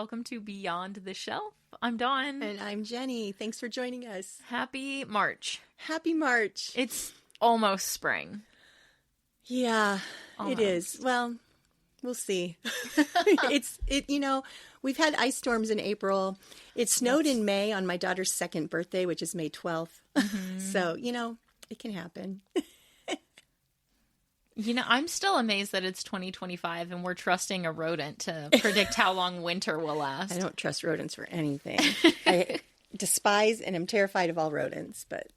welcome to Beyond the Shelf. I'm Dawn. And I'm Jenny. Thanks for joining us. Happy March. Happy March. It's almost spring. Yeah, Almost. It is. Well, we'll see. We've had ice storms in April. It snowed in May on my daughter's second birthday, which is May 12th. Mm-hmm. So, it can happen. I'm still amazed that it's 2025 and we're trusting a rodent to predict how long winter will last. I don't trust rodents for anything. I despise and am terrified of all rodents, but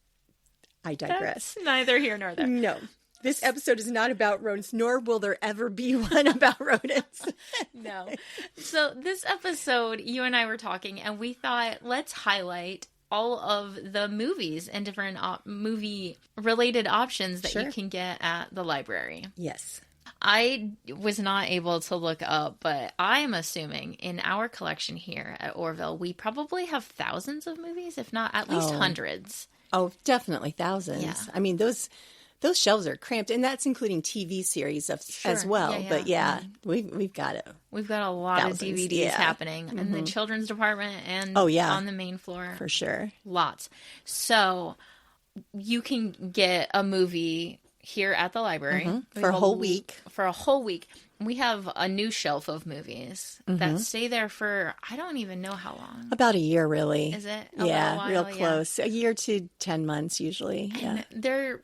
I digress. That's neither here nor there. No. This episode is not about rodents, nor will there ever be one about rodents. No. So this episode, you and I were talking, and we thought, let's highlight all of the movies and different movie-related options that you can get at the library. Yes. I was not able to look up, but I'm assuming in our collection here at Orville, we probably have thousands of movies, if not at least hundreds. Oh, definitely thousands. Yeah. I mean, those shelves are cramped, and that's including TV series as well. Yeah, yeah. But we've got a lot of DVDs happening in the children's department and on the main floor for sure. Lots. So you can get a movie here at the library for a whole week. For a whole week, we have a new shelf of movies that stay there for I don't even know how long. About a year, really. Is it? Real close. A year to 10 months usually. And they're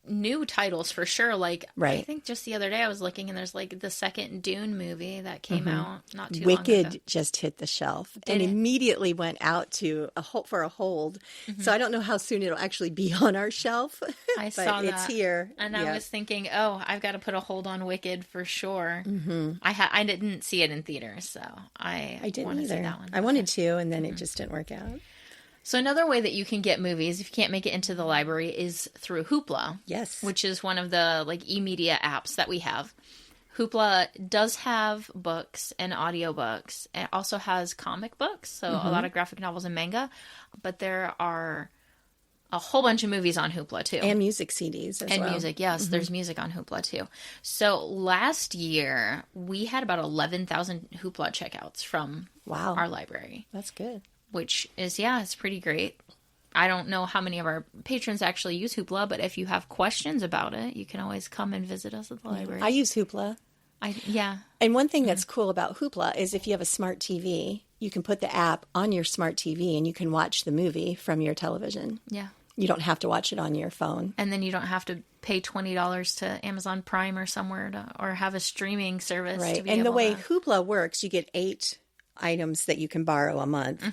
new titles for sure. Like, right. I think just the other day I was looking and there's like the second Dune movie that came out not too Wicked long ago. just hit the shelf and immediately went out to a hold. So I don't know how soon it'll actually be on our shelf. I saw that. It's here. And I was thinking, I've got to put a hold on Wicked for sure. I didn't see it in theaters, so I didn't want to either. see that one. I wanted to, and then it just didn't work out. So another way that you can get movies, if you can't make it into the library, is through Hoopla. Yes. Which is one of the e-media apps that we have. Hoopla does have books and audiobooks. It also has comic books, so a lot of graphic novels and manga. But there are a whole bunch of movies on Hoopla, too. And music CDs as well. And music, yes. There's music on Hoopla, too. So last year, we had about 11,000 Hoopla checkouts from our library. That's good. Which is, it's pretty great. I don't know how many of our patrons actually use Hoopla, but if you have questions about it, you can always come and visit us at the library. I use Hoopla. And one thing that's cool about Hoopla is if you have a smart TV, you can put the app on your smart TV and you can watch the movie from your television. Yeah. You don't have to watch it on your phone. And then you don't have to pay $20 to Amazon Prime or somewhere or have a streaming service. Right. To be and able the way to... Hoopla works, you get 8 items that you can borrow a month.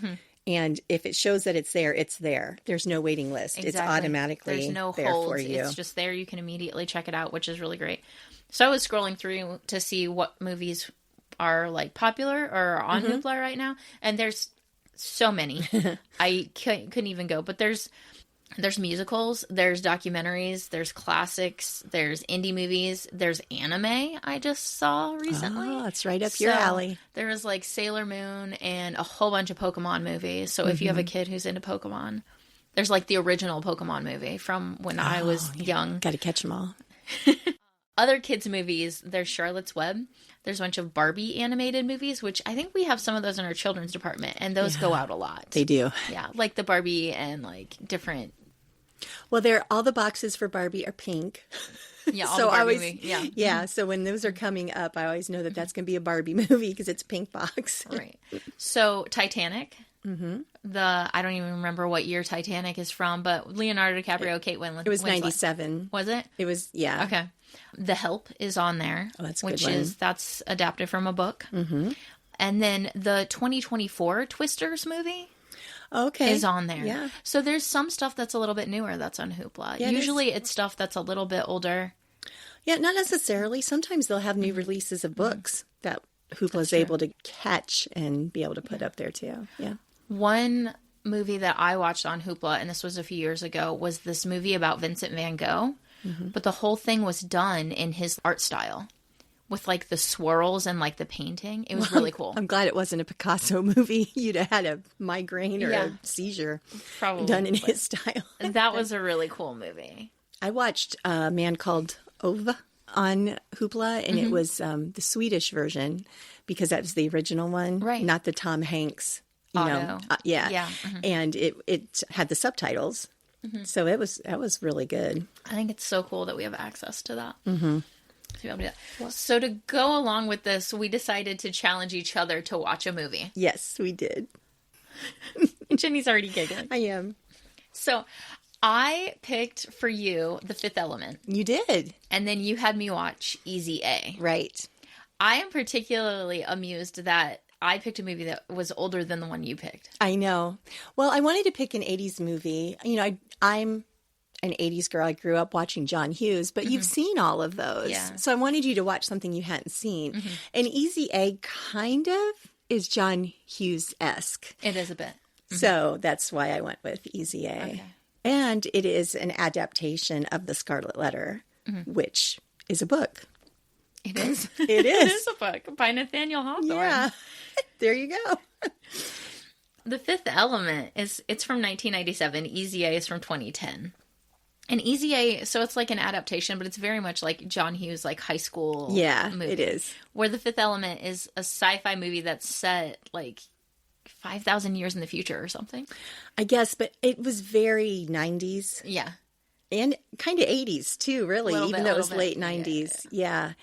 And if it shows that it's there, it's there. There's no waiting list. Exactly. It's automatically There's no there holds. for you. It's just there. You can immediately check it out, which is really great. So I was scrolling through to see what movies are popular or on Hoopla right now. And there's so many. I couldn't even go. But there's musicals, there's documentaries, there's classics, there's indie movies, there's anime I just saw recently. Oh, it's right up your alley. There was Sailor Moon and a whole bunch of Pokemon movies. So if you have a kid who's into Pokemon, there's the original Pokemon movie from when I was young. Got to catch them all. Other kids' movies, there's Charlotte's Web. There's a bunch of Barbie animated movies, which I think we have some of those in our children's department, and those go out a lot. They do. Yeah, the Barbie and different... Well, all the boxes for Barbie are pink. Yeah, all the Barbie movie. Yeah, so when those are coming up, I always know that that's going to be a Barbie movie because it's a pink box. Right. So Titanic. I don't even remember what year Titanic is from, but Leonardo DiCaprio, Kate Winslet. It was 97. Was it? It was, yeah. Okay. The Help is on there. Oh, that's a good one. That's adapted from a book. And then the 2024 Twisters movie. Okay. Is on there. Yeah. So there's some stuff that's a little bit newer that's on Hoopla. Yeah, Usually it's stuff that's a little bit older. Yeah, not necessarily. Sometimes they'll have new releases of books that Hoopla's able to catch and be able to put up there too. Yeah. One movie that I watched on Hoopla, and this was a few years ago, was this movie about Vincent van Gogh. But the whole thing was done in his art style. With the swirls and the painting. It was really cool. I'm glad it wasn't a Picasso movie. You'd have had a migraine or a seizure done in his style. That was a really cool movie. I watched A Man Called Ove. on Hoopla, and it was the Swedish version because that was the original one, Right. not the Tom Hanks. Auto. Yeah. And it had the subtitles, so that was really good. I think it's so cool that we have access to that. To be able to do that. So to go along with this, we decided to challenge each other to watch a movie. Yes, we did. Jenny's already giggling. I am. So I picked for you The Fifth Element. You did. And then you had me watch Easy A. Right. I am particularly amused that I picked a movie that was older than the one you picked. I know. Well, I wanted to pick an 80s movie. You know, I'm an 80s girl. I grew up watching John Hughes, but you've seen all of those. Yeah. So I wanted you to watch something you hadn't seen. And Easy A kind of is John Hughes-esque. It is a bit. So that's why I went with Easy A. Okay. And it is an adaptation of The Scarlet Letter, which is a book. It is. It is. It is a book by Nathaniel Hawthorne. Yeah. There you go. The Fifth Element it's from 1997. Easy A is from 2010. And Easy A, so it's like an adaptation, but it's very much like John Hughes, like high school movie. It is. Where The Fifth Element is a sci-fi movie that's set like 5,000 years in the future or something. I guess, but it was very 90s. Yeah. And kind of 80s too, really, even though it was late 90s. Yeah.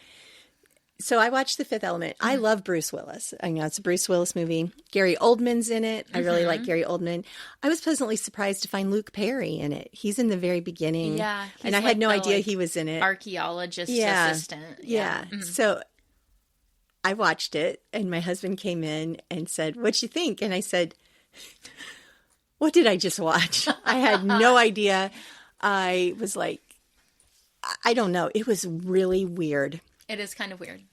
So I watched The Fifth Element. I love Bruce Willis. I know it's a Bruce Willis movie. Gary Oldman's in it. I really like Gary Oldman. I was pleasantly surprised to find Luke Perry in it. He's in the very beginning. Yeah. And I had no idea he was in it. Archaeologist assistant. Yeah. So I watched it, and my husband came in and said, "What'd you think?" And I said, "What did I just watch?" I had no idea. I was like, I don't know. It was really weird. It is kind of weird.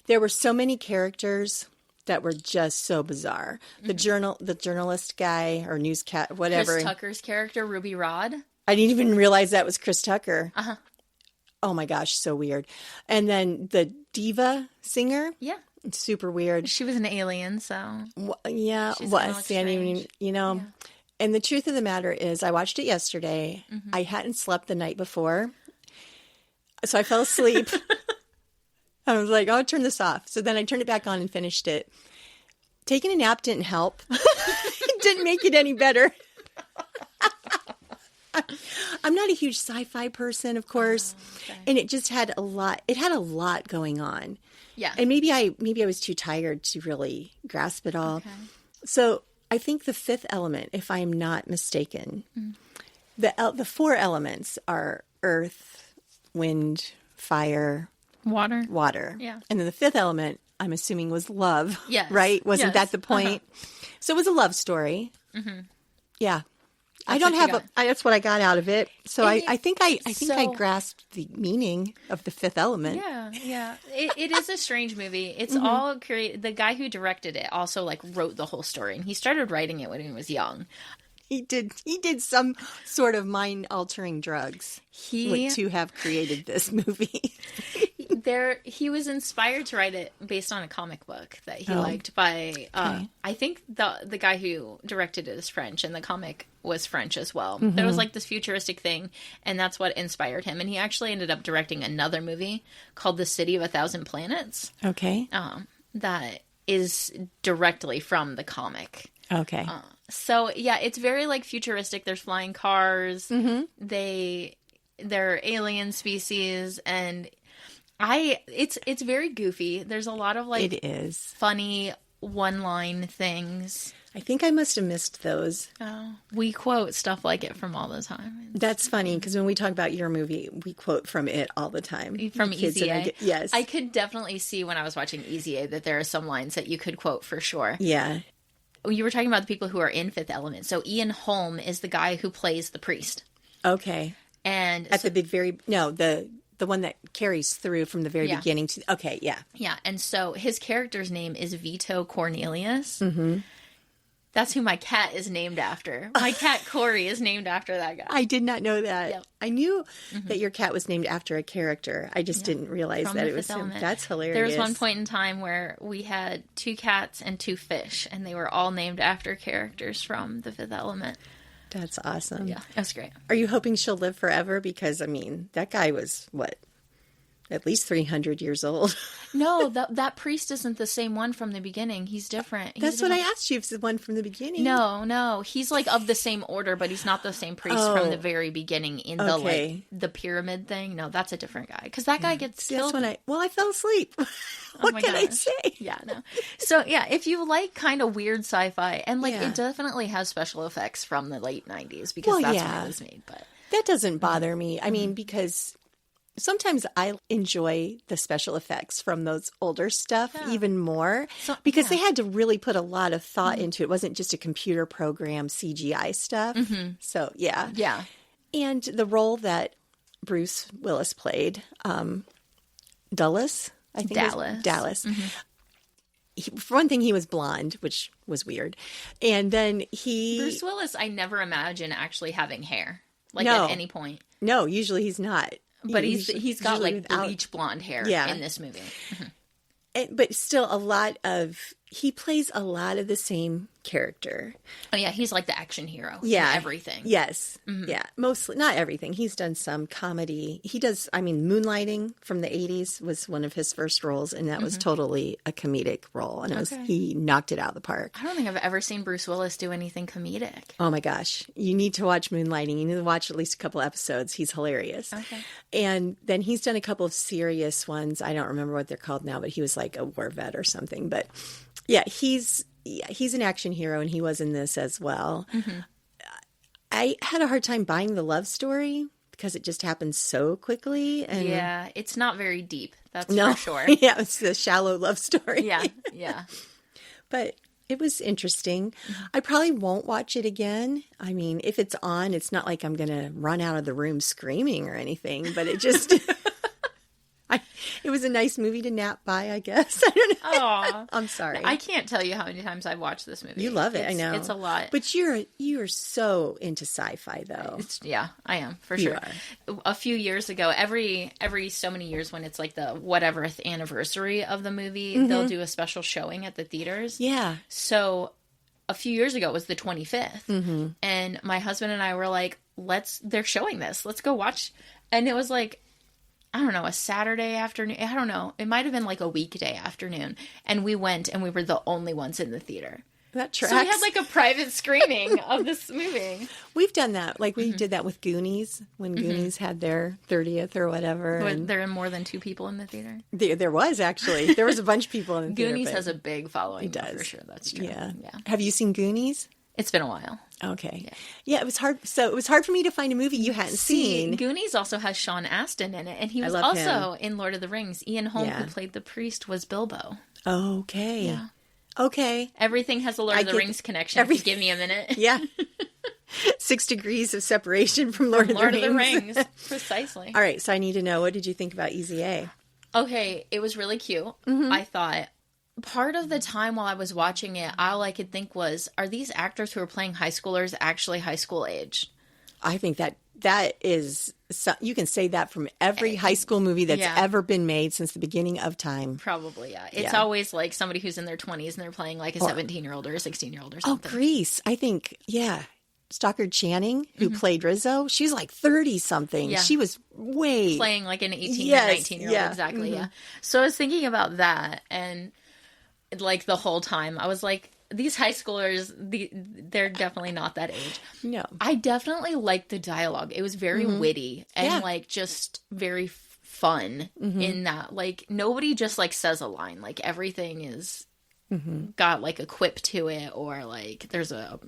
There were so many characters that were just so bizarre. The journalist guy or newscat, whatever. Chris Tucker's character, Ruby Rod. I didn't even realize that was Chris Tucker. Oh my gosh, so weird. And then the diva singer. Yeah. Super weird. She was an alien, so. Yeah. And the truth of the matter is, I watched it yesterday. I hadn't slept the night before. So I fell asleep. I was like, I'll turn this off. So then I turned it back on and finished it. Taking a nap didn't help. It didn't make it any better. I'm not a huge sci-fi person, of course. Okay. And it just had a lot. It had a lot going on. Yeah. And maybe I was too tired to really grasp it all. Okay. So I think The Fifth Element, if I'm not mistaken, the four elements are earth, wind, fire, water. Yeah. And then the fifth element, I'm assuming, was love. Yes. Right? Wasn't that the point? So it was a love story. Yeah. That's what I got out of it. So I think I grasped the meaning of The Fifth Element. Yeah. It is a strange movie. It's all created. The guy who directed it also wrote the whole story, and he started writing it when he was young. He did some sort of mind-altering drugs to have created this movie. He was inspired to write it based on a comic book that he liked by, I think the guy who directed it is French, and the comic was French as well. There was this futuristic thing, and that's what inspired him. And he actually ended up directing another movie called The City of a Thousand Planets. Okay. That is directly from the comic. Okay. So yeah, it's very futuristic. There's flying cars. They're alien species, and it's very goofy. There's a lot of it is funny one-line things. I think I must have missed those. Oh, we quote stuff like it from all the time. That's funny because when we talk about your movie, we quote from it all the time. From Easy A. Yes. I could definitely see when I was watching Easy A that there are some lines that you could quote for sure. Yeah. You were talking about the people who are in Fifth Element. So Ian Holm is the guy who plays the priest. Okay. And the one that carries through from the very beginning to yeah. Yeah, and so his character's name is Vito Cornelius. That's who my cat is named after. My cat Corey is named after that guy. I did not know that. Yep. I knew that your cat was named after a character. I just didn't realize that it was him. That's hilarious. There was one point in time where we had 2 cats and 2 fish, and they were all named after characters from The Fifth Element. That's awesome. Yeah, that's great. Are you hoping she'll live forever? Because, that guy was, what, at least 300 years old. No, that priest isn't the same one from the beginning. He's different. That's what I asked you, if it's the one from the beginning. No. He's like of the same order, but he's not the same priest from the very beginning in the pyramid thing. No, that's a different guy. Because that guy gets killed. That's when I fell asleep. What can I say? Yeah, no. So, yeah, if you like kind of weird sci-fi, and like it definitely has special effects from the late 90s, because that's when it was made. But that doesn't bother me. I mean, because sometimes I enjoy the special effects from those older stuff even more, because they had to really put a lot of thought into it. It wasn't just a computer program CGI stuff. So, yeah. Yeah. And the role that Bruce Willis played, Dallas. Dallas. For one thing, he was blonde, which was weird. And then Bruce Willis, I never imagine actually having hair, like at any point. No, usually he's not. But he's got like bleach blonde hair in this movie. But still he plays a lot of the same character. Oh yeah, he's like the action hero. Yeah. In everything. Yes. Yeah. Mostly, not everything. He's done some comedy. Moonlighting from the 80s was one of his first roles, and that was totally a comedic role. And he knocked it out of the park. I don't think I've ever seen Bruce Willis do anything comedic. Oh my gosh. You need to watch Moonlighting. You need to watch at least a couple episodes. He's hilarious. Okay. And then he's done a couple of serious ones. I don't remember what they're called now, but he was like a war vet or something. But yeah, he's an action hero, and he was in this as well. I had a hard time buying the love story because it just happened so quickly. And yeah, it's not very deep. That's for sure. Yeah, it's a shallow love story. Yeah. But it was interesting. I probably won't watch it again. I mean, if it's on, it's not like I'm going to run out of the room screaming or anything, but it just... It was a nice movie to nap by, I guess. I don't know. Aw. I'm sorry. I can't tell you how many times I've watched this movie. You love it, I know. It's a lot. But you're so into sci-fi, though. Yeah, I am, for sure. A few years ago, every so many years when it's like the whateverth anniversary of the movie, they'll do a special showing at the theaters. Yeah. So a few years ago, it was the 25th. And my husband and I were like, they're showing this. Let's go watch. And it was like, I don't know, a Saturday afternoon. I don't know. It might have been like a weekday afternoon. And we went, and we were the only ones in the theater. That tracks. So we had like a private screening of this movie. We've done that. Like we did that with Goonies when Goonies had their 30th or whatever. And there are more than 2 people in the theater? There was actually. There was a bunch of people in the theater. Goonies has a big following. It does. For sure. That's true. Yeah. Have you seen Goonies? It's been a while. Okay. Yeah, it was hard. So it was hard for me to find a movie you hadn't seen. Goonies also has Sean Astin in it, and he was also in Lord of the Rings. Ian Holm, who played the priest, was Bilbo. Okay. Yeah. Okay. Everything has a Lord of the Rings connection. If you give me a minute. Yeah. 6 degrees of separation from Lord of the Rings. Precisely. All right. So I need to know, what did you think about Easy A? Okay. It was really cute. I thought. Part of the time while I was watching it, all I could think was, are these actors who are playing high schoolers actually high school age? I think that is, you can say that from every high school movie that's ever been made since the beginning of time. Probably, yeah. It's always like somebody who's in their 20s and they're playing like a 17-year-old or a 16-year-old or something. Oh, Grease. I think, Stockard Channing, who played Rizzo, she's like 30-something. Yeah. She was playing like an 18 or 19-year-old. Exactly, yeah. So I was thinking about that, and like the whole time I was like, these high schoolers, they're definitely not that age. No. I definitely liked the dialogue. It was very witty and like just very fun in that. Like nobody just like says a line. Like everything is got like a quip to it, or like there's a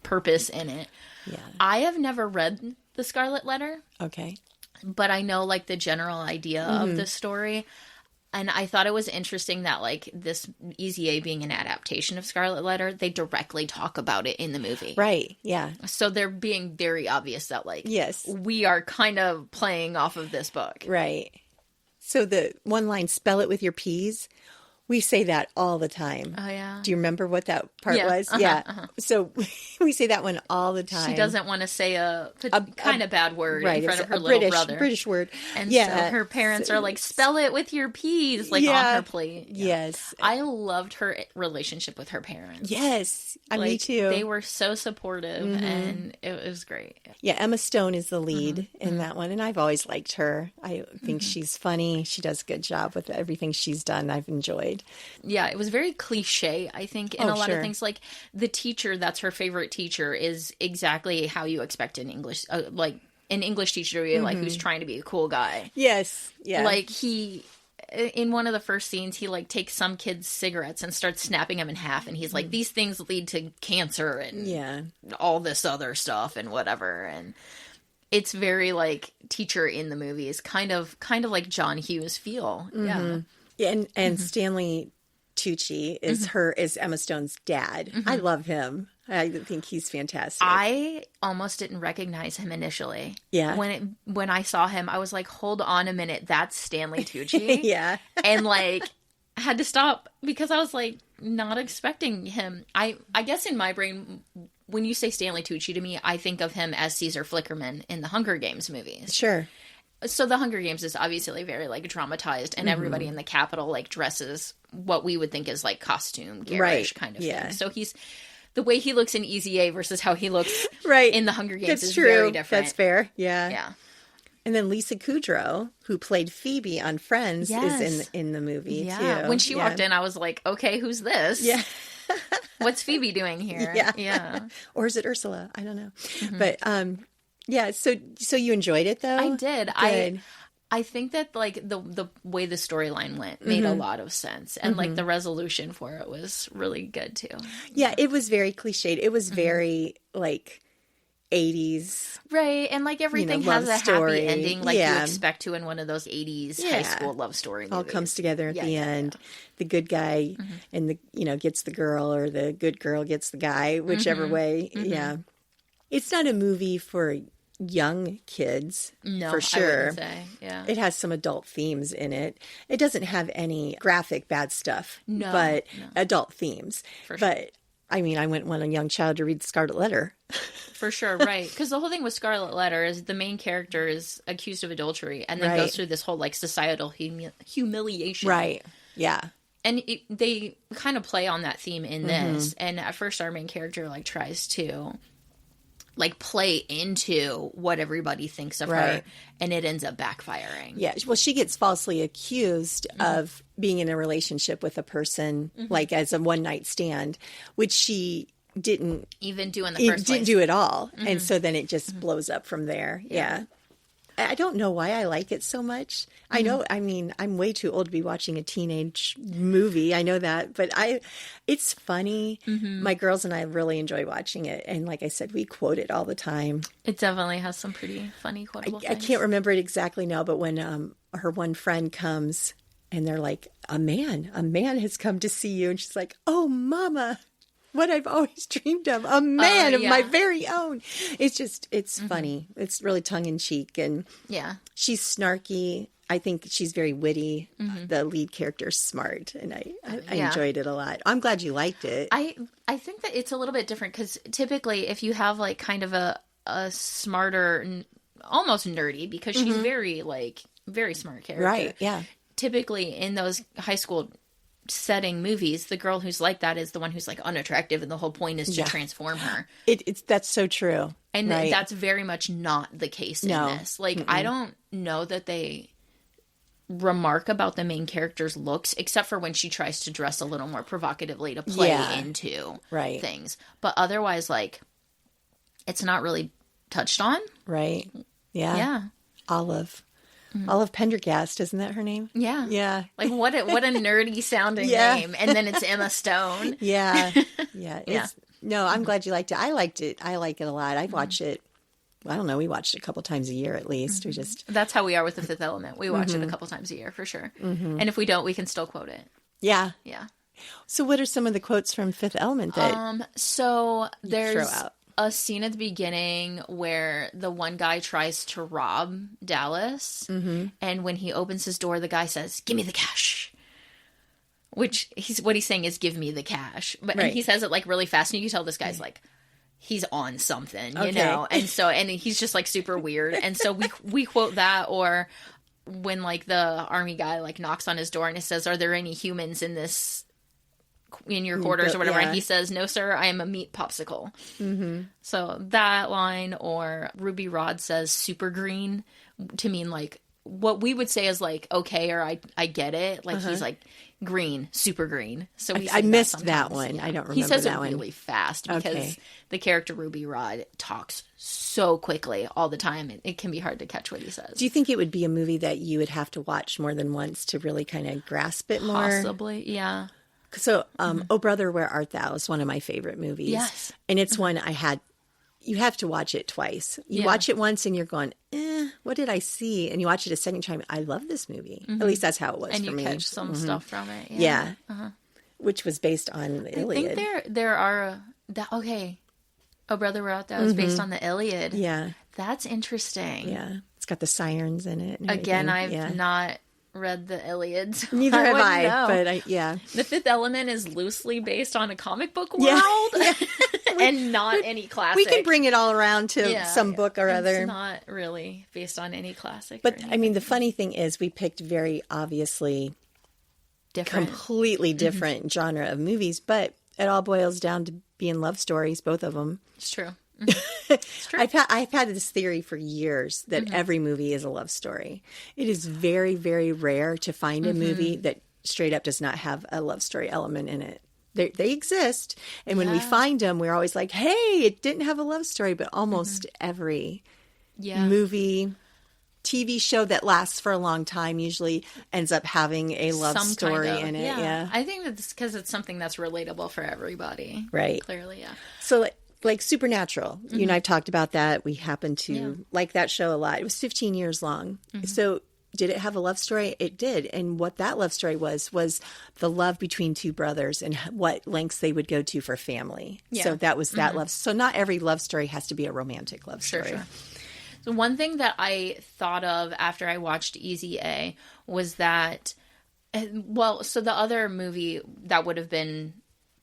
purpose in it. Yeah. I have never read The Scarlet Letter. Okay. But I know like the general idea of the story. And I thought it was interesting that, like, this Easy A being an adaptation of Scarlet Letter, they directly talk about it in the movie. Right, yeah. So they're being very obvious that, like, yes, we are kind of playing off of this book. Right. So the one line, spell it with your P's, We say that all the time. Oh, yeah. Do you remember what that part was? So we say that one all the time. She doesn't want to say a kind of bad word in front of her little brother. British word. And so her parents are like, spell it with your P's, like on her plate. Yeah. Yes. I loved her relationship with her parents. Yes. Me too. They were so supportive and it was great. Yeah, Emma Stone is the lead in that one. And I've always liked her. I think she's funny. She does a good job with everything she's done. I've enjoyed. Yeah, it was very cliche, I think, in a lot of things. Like, the teacher that's her favorite teacher is exactly how you expect an English, an English teacher to be, like, who's trying to be a cool guy. Yes, yeah. Like, in one of the first scenes, he, like, takes some kid's cigarettes and starts snapping them in half, and he's like, these things lead to cancer and all this other stuff and whatever, and it's very, like, teacher in the movies, kind of like John Hughes feel. Yeah. Yeah, and Stanley Tucci is Emma Stone's dad. I love him. I think he's fantastic. I almost didn't recognize him initially. Yeah. When I saw him, I was like, hold on a minute, that's Stanley Tucci? Yeah. And like, had to stop because I was like, not expecting him. I guess in my brain, when you say Stanley Tucci to me, I think of him as Caesar Flickerman in the Hunger Games movies. Sure. So the Hunger Games is obviously very, like, dramatized, and everybody in the Capitol, like, dresses what we would think is, like, costume garish kind of thing. So the way he looks in Easy A versus how he looks in the Hunger Games is very different. That's fair. Yeah. Yeah. And then Lisa Kudrow, who played Phoebe on Friends, is in the movie, too. When she walked in, I was like, okay, who's this? Yeah. What's Phoebe doing here? Yeah. Or is it Ursula? I don't know. But, yeah, so you enjoyed it, though? I did. Good. I think that, like, the way the storyline went made a lot of sense. And, like, the resolution for it was really good, too. Yeah, it was very cliched. It was very, like, 80s. Right, and, like, everything has a happy ending, like you expect to in one of those 80s high school love story movies. All comes together at the end. The good guy and gets the girl, or the good girl gets the guy, whichever way. Yeah. It's not a movie for young kids, for sure. I wouldn't say. Yeah. It has some adult themes in it. It doesn't have any graphic bad stuff, but adult themes. For sure. But I mean, I wouldn't want a young child to read Scarlet Letter. For sure, right. Because the whole thing with Scarlet Letter is the main character is accused of adultery and then goes through this whole, like, societal humiliation. Right. Yeah. And they kind of play on that theme in this. And at first our main character, like, tries to, like, play into what everybody thinks of her, and it ends up backfiring. Yeah. Well, she gets falsely accused of being in a relationship with a person, like, as a one-night stand, which she didn't even do in the first place. Didn't do at all. And so then it just blows up from there. Yeah. I don't know why I like it so much. I know, I mean, I'm way too old to be watching a teenage movie. I know that, but it's funny. My girls and I really enjoy watching it. And like I said, we quote it all the time. It definitely has some pretty funny quotable things. I can't remember it exactly now, but when her one friend comes and they're like, a man has come to see you. And she's like, oh, mama, what I've always dreamed of, a man of my very own. It's funny. It's really tongue in cheek, and she's snarky. I think she's very witty. The lead character's smart, and I enjoyed it a lot. I'm glad you liked it. I think that it's a little bit different because typically if you have, like, kind of a smarter, almost nerdy, because she's very smart character. Right, yeah. Typically in those high school setting movies, the girl who's like that is the one who's, like, unattractive, and the whole point is to transform her. That's so true. And that's very much not the case in this. Like, I don't know that they remark about the main character's looks, except for when she tries to dress a little more provocatively to play into things. But otherwise, like, it's not really touched on. Right. Yeah. Olive Pendergast, isn't that her name? Yeah. Yeah. Like, what a nerdy sounding name. And then it's Emma Stone. Yeah. Yeah. No, I'm glad you liked it. I liked it. I like it a lot. I've watched it. I don't know. We watched it a couple times a year at least. We just That's how we are with The Fifth Element. We watch it a couple times a year for sure. And if we don't, we can still quote it. Yeah. Yeah. So what are some of the quotes from Fifth Element that so there's throw out? A scene at the beginning where the one guy tries to rob Dallas, and when he opens his door, the guy says, "Give me the cash." which what he's saying is give me the cash. But and he says it like really fast, and you can tell this guy's like, he's on something, you know? And so, and he's just like super weird. And so we quote that, or when like the army guy like knocks on his door and it says, are there any humans in your quarters or whatever? And he says, no, sir, I am a meat popsicle. Mm-hmm. So that line, or Ruby Rod says super green to mean like what we would say is like, okay, or I get it. Like he's like green, super green. So I missed that one. Yeah. I don't remember that one. He says it really fast because the character Ruby Rod talks so quickly all the time. It can be hard to catch what he says. Do you think it would be a movie that you would have to watch more than once to really kind of grasp it more? Possibly, yeah. So, Oh Brother, Where Art Thou is one of my favorite movies. Yes. And it's one you have to watch it twice. You watch it once and you're going, what did I see? And you watch it a second time. I love this movie. At least that's how it was for me. And you catch some stuff from it. Yeah. Which was based on the Iliad. I think there are, Oh Brother, Where Art Thou is based on the Iliad. Yeah. That's interesting. Yeah. It's got the sirens in it. Again, I've not read the Iliad. So neither have I, but The Fifth Element is loosely based on a comic book world and not any classic. We can bring it all around to some book or other. It's not really based on any classic. But I mean, the funny thing is we picked very obviously completely different genre of movies, but it all boils down to being love stories, both of them. It's true. It's true. I've had this theory for years that every movie is a love story. It is very, very rare to find a movie that straight up does not have a love story element in it. They exist. And when we find them, we're always like, hey, it didn't have a love story. But almost every movie, TV show that lasts for a long time usually ends up having a love story in it. Yeah. I think that's because it's something that's relatable for everybody. Right. Clearly, yeah. So like Supernatural, you and I have talked about that. We happen to like that show a lot. It was 15 years long. So did it have a love story? It did. And what that love story was the love between two brothers and what lengths they would go to for family. Yeah. So that was that love. So not every love story has to be a romantic love story. Sure. So one thing that I thought of after I watched Easy A was that, so the other movie that would have been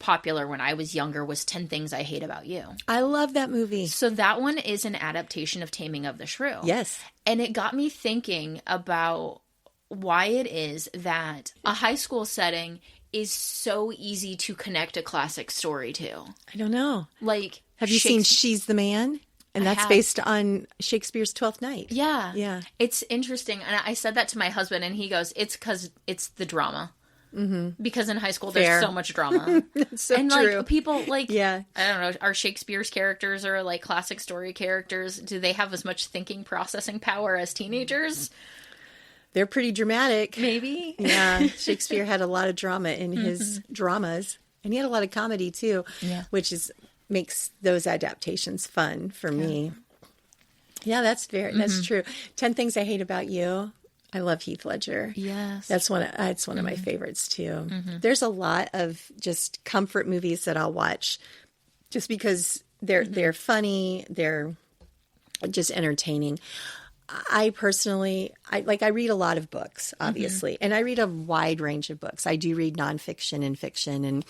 popular when I was younger was 10 Things I Hate About You. I love that movie. So that one is an adaptation of Taming of the Shrew. Yes. And it got me thinking about why it is that a high school setting is so easy to connect a classic story to. I don't know. Like, have you seen She's the Man? And that's based on Shakespeare's Twelfth Night. Yeah. Yeah. It's interesting. And I said that to my husband, and he goes, it's because it's the drama. Mm-hmm. Because in high school, there's so much drama. That's so and true. Like people like, I don't know, are Shakespeare's characters or like classic story characters, do they have as much thinking processing power as teenagers? They're pretty dramatic. Maybe. Yeah. Shakespeare had a lot of drama in his dramas. And he had a lot of comedy too, which makes those adaptations fun for me. Yeah, that's true. 10 Things I Hate About You. I love Heath Ledger. Yes. That's one of my favorites too. There's a lot of just comfort movies that I'll watch just because they're funny, they're just entertaining. I personally read a lot of books, obviously, and I read a wide range of books. I do read nonfiction and fiction, and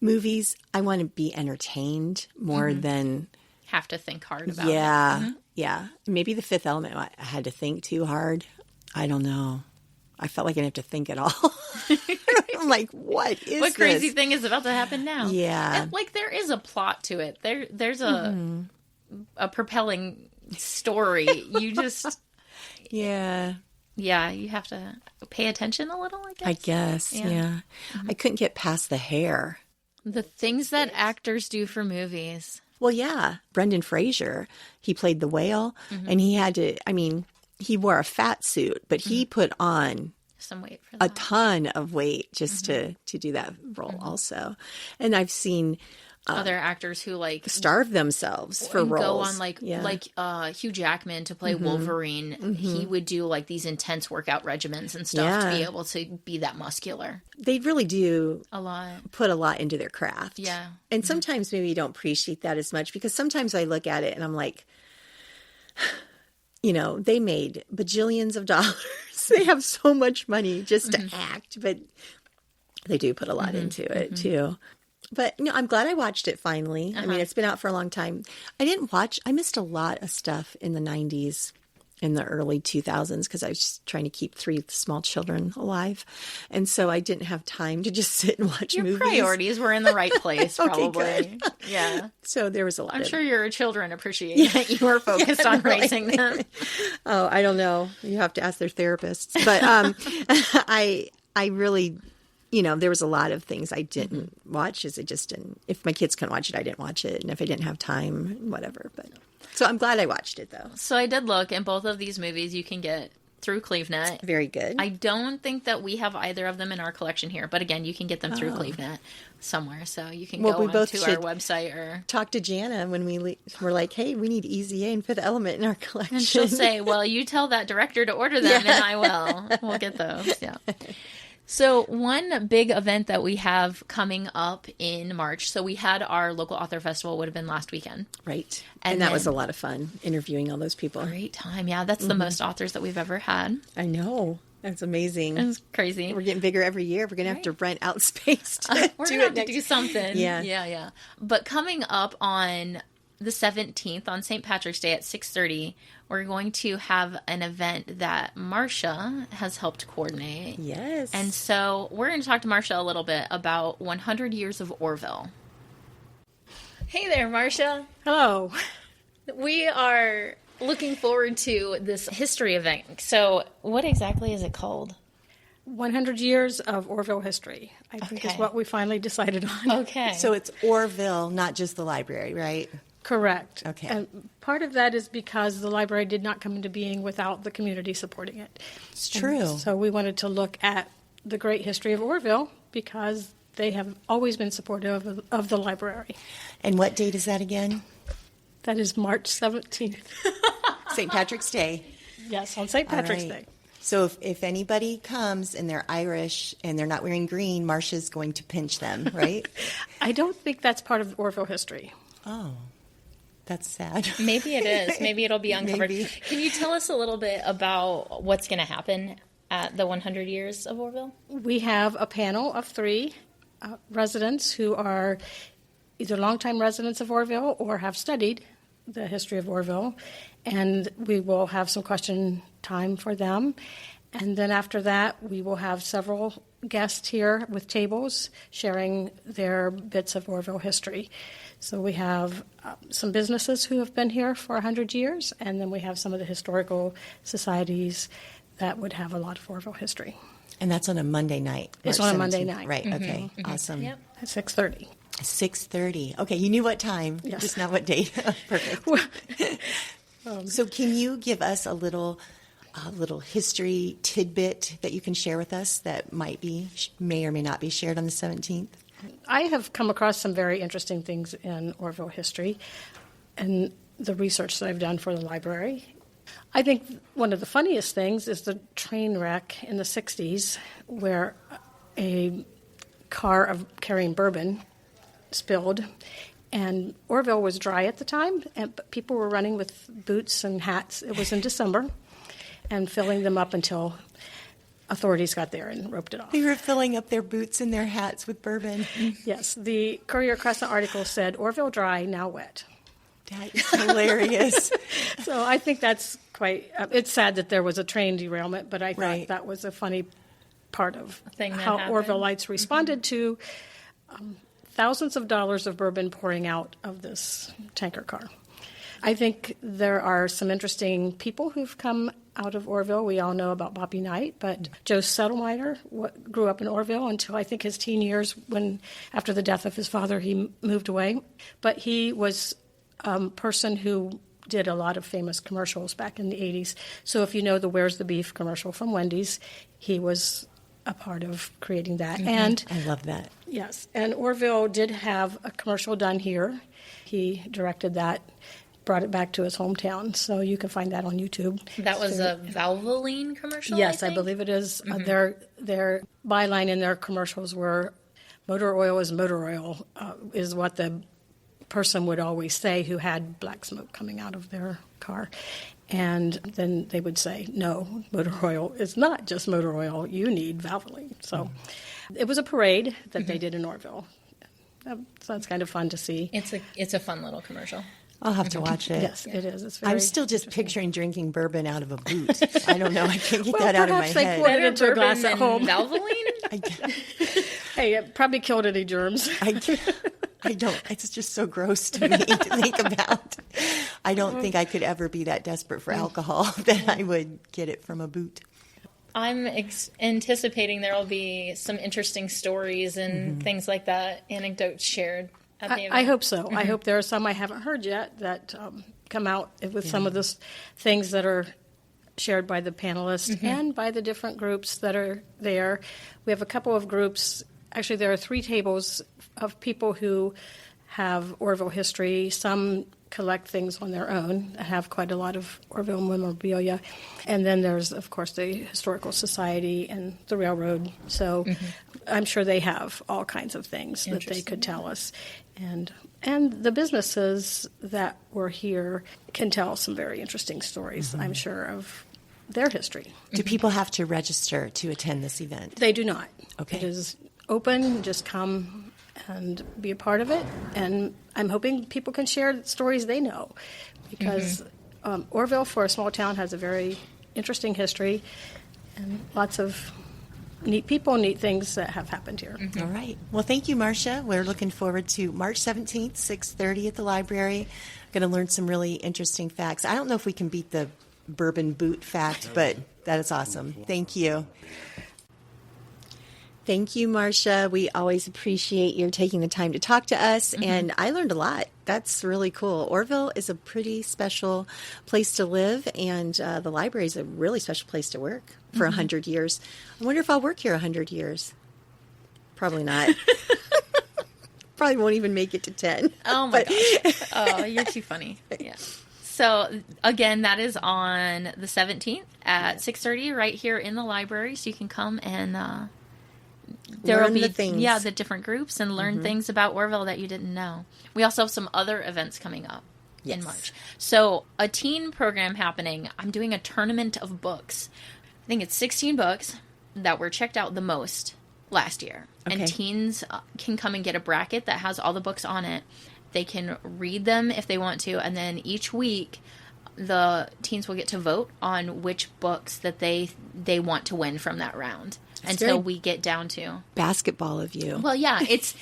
movies, I want to be entertained more than have to think hard about it. Yeah. Maybe The Fifth Element, I had to think too hard. I don't know. I felt like I didn't have to think at all. I'm like, what crazy thing is about to happen now? Yeah. And, like, there is a plot to it. There's a propelling story. You just... Yeah, you have to pay attention a little, I guess. Yeah. I couldn't get past the hair. The things that actors do for movies. Well, yeah. Brendan Fraser, he played the whale, and he had to, he wore a fat suit, but he put on some weight for that. A ton of weight just to do that role also. And I've seen other actors who like starve themselves for roles. Go on like Hugh Jackman to play Wolverine. He would do like these intense workout regimens and stuff to be able to be that muscular. They really do put a lot into their craft. Yeah. And sometimes maybe you don't appreciate that as much because sometimes I look at it and I'm like, you know, they made bajillions of dollars. They have so much money just to act, but They do put a lot into it too. But I'm glad I watched it finally. I mean, it's been out for a long time. I missed a lot of stuff in the 90s, in the early 2000s, because I was just trying to keep 3 small children alive. And so I didn't have time to just sit and watch Your movies. priorities were in the right place, probably. Good. Yeah. So there was a lot I'm sure your children appreciate that you were focused on raising them. Oh, I don't know. You have to ask their therapists. But I really, there was a lot of things I didn't watch. If my kids couldn't watch it, I didn't watch it. And if I didn't have time, whatever. But so I'm glad I watched it, though. So I did look, and both of these movies you can get through CleveNet. Very good. I don't think that we have either of them in our collection here, but again, you can get them through CleveNet somewhere. So you can go onto our website or talk to Jana when we're like, hey, we need Easy A and Fifth Element in our collection. And she'll say, well, you tell that director to order them, and I will. We'll get those. Yeah. So one big event that we have coming up in March, so we had our local author festival, would have been last weekend. Right. And that was a lot of fun, interviewing all those people. Great time. Yeah, that's the most authors that we've ever had. I know. That's amazing. It's crazy. We're getting bigger every year. We're going to have to rent out space to we're going to have to do something. Yeah. But coming up on the 17th, on St. Patrick's Day at 6:30, we're going to have an event that Marcia has helped coordinate. Yes. And so we're going to talk to Marcia a little bit about 100 Years of Orville. Hey there, Marcia. Hello. We are looking forward to this history event. So what exactly is it called? 100 Years of Orville History, I think is what we finally decided on. Okay. So it's Orville, not just the library, right? Correct. Okay. And part of that is because the library did not come into being without the community supporting it. It's true. And so we wanted to look at the great history of Orville because they have always been supportive of the library. And what date is that again? That is March 17th. St. Patrick's Day. Yes, on St. Patrick's Day. So if anybody comes and they're Irish and they're not wearing green, Marcia's going to pinch them, right? I don't think that's part of Orville history. Oh. That's sad. Maybe it is. Maybe it'll be uncovered. Maybe. Can you tell us a little bit about what's going to happen at the 100 Years of Orville? We have a panel of 3 residents who are either longtime residents of Orville or have studied the history of Orville, and we will have some question time for them. And then after that, we will have several guests here with tables sharing their bits of Orville history. So we have some businesses who have been here for 100 years, and then we have some of the historical societies that would have a lot of Orville history. And that's on a Monday night. It's on a Monday night. Right, okay. Awesome. Yep. At 6:30. 6:30. Okay, you knew what time, just not what date. Perfect. So can you give us a little history tidbit that you can share with us that may or may not be shared on the 17th? I have come across some very interesting things in Orville history and the research that I've done for the library. I think one of the funniest things is the train wreck in the 60s where a car carrying bourbon spilled, and Orville was dry at the time, but people were running with boots and hats. It was in December, and filling them up until authorities got there and roped it off. They were filling up their boots and their hats with bourbon. Yes, the Courier-Crescent article said, Orville dry, now wet. That is hilarious. So I think that's quite, it's sad that there was a train derailment, but I thought that was a funny part of how Orvilleites responded to thousands of dollars of bourbon pouring out of this tanker car. I think there are some interesting people who've come out of Orville. We all know about Bobby Knight, but Joe Settleminer grew up in Orville until I think his teen years when, after the death of his father, he moved away. But he was a person who did a lot of famous commercials back in the 80s. So if you know the Where's the Beef commercial from Wendy's, he was a part of creating that. Mm-hmm. And I love that. Yes, and Orville did have a commercial done here. He directed that, brought it back to his hometown, so you can find that on YouTube. That was a Valvoline commercial, Yes, I believe it is. Mm-hmm. Their byline in their commercials were, motor oil is motor oil, is what the person would always say who had black smoke coming out of their car. And then they would say, no, motor oil is not just motor oil. You need Valvoline. So It was a parade that they did in Orville. So it's kind of fun to see. It's a fun little commercial. I'll have to watch it. Yes, it is. I'm still just picturing drinking bourbon out of a boot. I don't know. I can't get that out of my head. Perhaps they poured it into a glass at home. Valvoline? Hey, it probably killed any germs. I don't. It's just so gross to me to think about. I don't think I could ever be that desperate for alcohol that I would get it from a boot. I'm anticipating there will be some interesting stories and things like that, anecdotes shared. I hope so. I hope there are some I haven't heard yet that come out with some of the things that are shared by the panelists and by the different groups that are there. We have a couple of groups. Actually, there are 3 tables of people who have Orville history. Some collect things on their own and have quite a lot of Orville memorabilia. And then there's, of course, the Historical Society and the railroad. So I'm sure they have all kinds of things that they could tell us. And the businesses that were here can tell some very interesting stories, I'm sure, of their history. Do people have to register to attend this event? They do not. Okay. It is open. Just come and be a part of it. And I'm hoping people can share stories they know, because Orville, for a small town, has a very interesting history and lots of neat people, neat things that have happened here. All right. Well, thank you, Marcia. We're looking forward to March 17th, 6:30 at the library. Going to learn some really interesting facts. I don't know if we can beat the bourbon boot fact, but that is awesome. Thank you. Thank you, Marcia. We always appreciate your taking the time to talk to us, and I learned a lot. That's really cool. Orville is a pretty special place to live, and the library is a really special place to work for 100 years. I wonder if I'll work here 100 years. Probably not. Probably won't even make it to 10. Oh, my gosh. Oh, you're too funny. Yeah. So, again, that is on the 17th at 6:30 right here in the library, so you can come and there will be the different groups and learn things about Orville that you didn't know. We also have some other events coming up in March. So a teen program happening. I'm doing a tournament of books. I think it's 16 books that were checked out the most last year. Okay. And teens can come and get a bracket that has all the books on it. They can read them if they want to, and then each week the teens will get to vote on which books that they want to win from that round. Until we get down to basketball of you. Well, yeah, it's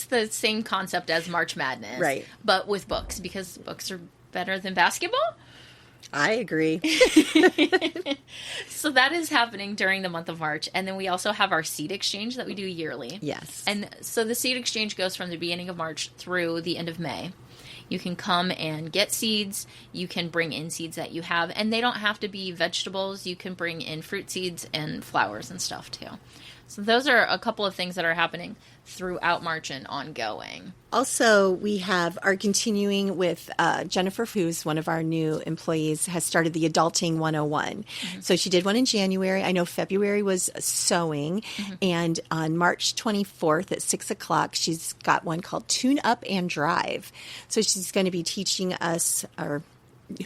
the same concept as March Madness, right? But with books, because books are better than basketball. I agree. So that is happening during the month of March, and then we also have our seed exchange that we do yearly. Yes, and so the seed exchange goes from the beginning of March through the end of May. You can come and get seeds. You can bring in seeds that you have. And they don't have to be vegetables. You can bring in fruit seeds and flowers and stuff, too. So those are a couple of things that are happening throughout March and ongoing. Also, we are continuing with Jennifer, who's one of our new employees, has started the Adulting 101. So she did one in January. I know February was sewing. And on March 24th at 6 o'clock, she's got one called Tune Up and Drive. So she's going to be teaching us, or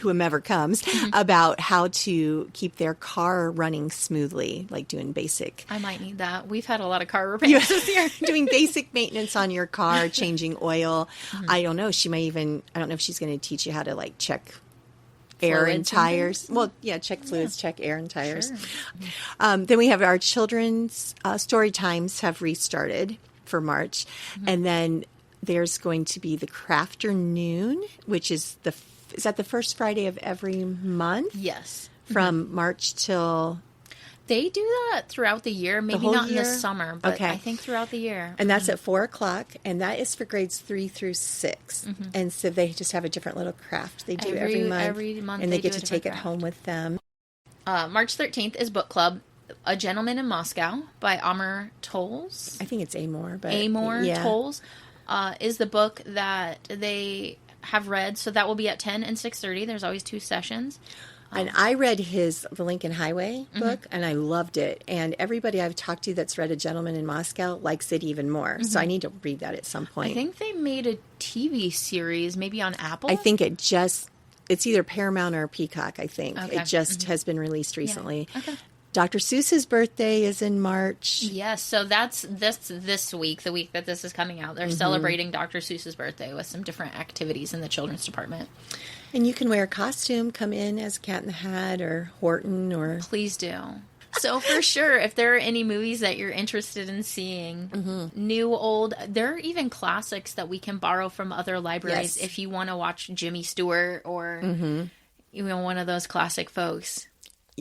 whomever comes, about how to keep their car running smoothly, like doing basic. I might need that. We've had a lot of car repairs this year. Doing basic maintenance on your car, changing oil. I don't know. I don't know if she's going to teach you how to like check air and tires. Well, yeah, check fluids, check air and tires. Sure. Then we have our children's story times have restarted for March. And then there's going to be the Crafternoon, which is is that the first Friday of every month? Yes. From March till... They do that throughout the year. Maybe not in the summer, but okay. I think throughout the year. And that's at 4 o'clock, and that is for grades 3 through 6. And so they just have a different little craft they do every month. And they get to take it home with them. March 13th is book club. A Gentleman in Moscow by Amor Towles. I think it's Amor. But Amor Towles is the book that they have read. So that will be at 10 and 6:30. There's always 2 sessions. And I read the Lincoln Highway book, and I loved it. And everybody I've talked to that's read A Gentleman in Moscow likes it even more. So I need to read that at some point. I think they made a TV series, maybe on Apple. I think it's either Paramount or Peacock, I think. Okay. It just has been released recently. Yeah. Okay. Dr. Seuss's birthday is in March. Yes, so that's this week, the week that this is coming out. They're celebrating Dr. Seuss's birthday with some different activities in the children's department. And you can wear a costume, come in as Cat in the Hat or Horton or... Please do. So for sure, if there are any movies that you're interested in seeing, new, old, there are even classics that we can borrow from other libraries if you want to watch Jimmy Stewart or one of those classic folks.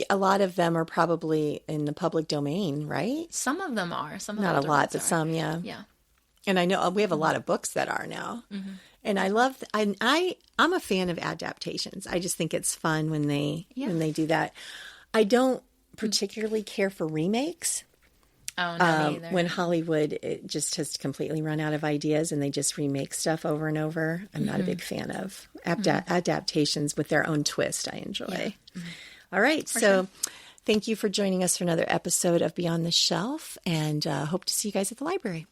A lot of them are probably in the public domain, right? Some of them are. Some of Not a lot, but some, yeah. Yeah. And I know we have a lot of books that are now. And I love, I'm a fan of adaptations. I just think it's fun when they do that. I don't particularly care for remakes. Oh, no, me either. When Hollywood it just has completely run out of ideas and they just remake stuff over and over. I'm not a big fan of adaptations with their own twist. I enjoy. Yeah. All right. Thank you for joining us for another episode of Beyond the Shelf, and hope to see you guys at the library.